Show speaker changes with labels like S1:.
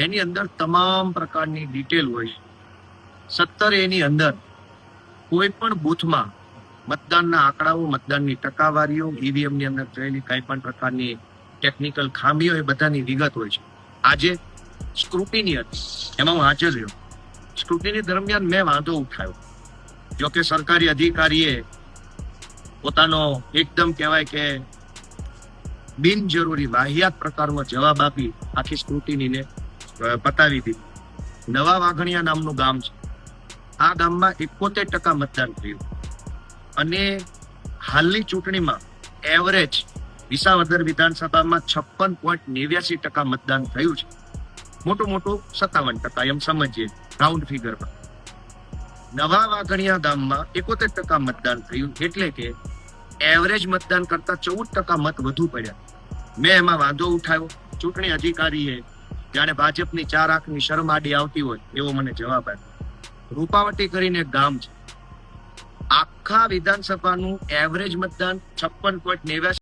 S1: એની અંદર તમામ પ્રકારની ડિટેલ હોય છે. 17 એની અંદર કોઈ પણ બૂથમાં મતદાનના આંકડાઓ, મતદાનની ટકાવારીઓ, ઈવીએમ ની અંદર થયેલી કઈ પણ પ્રકારની ટેકનિકલ ખામીઓ, એ બધાની વિગત હોય છે. આજે સ્ક્રુટિની હતી, એમાં હું હાજર રહ્યો. સ્ક્રુટિની દરમિયાન મેં વાંધો ઉઠાવ્યો. જોકે સરકારી અધિકારીએ પોતાનો એકદમ કહેવાય કે બિનજરૂરી વાહિયાત પ્રકારનો જવાબ આપી આખી સ્ક્રુટિનીને પતાવી દીધી. નવા વાઘણિયા નામનું ગામ છે. આ ગામમાં 71% મતદાન થયું અને હાલની ચૂંટણીમાં એવરેજ વિસાવદર વિધાનસભામાં 56.89% મતદાન થયું છે. મોટું 57% એમ સમજીએ રાઉન્ડ ફિગરમાં. નવા વાઘણિયા ગામમાં 71% મતદાન થયું, એટલે કે એવરેજ મતદાન કરતા 14% મત વધુ પડ્યા. મેં એમાં વાંધો ઉઠાવ્યો. ચૂંટણી અધિકારીએ જાણે ભાજપની 4 આંખની શરમ આડી આવતી હોય એવો મને જવાબ આપ્યો. રૂપાવટી કરીને એક ગામ છે, આખા વિધાનસભાનું એવરેજ મતદાન 56.89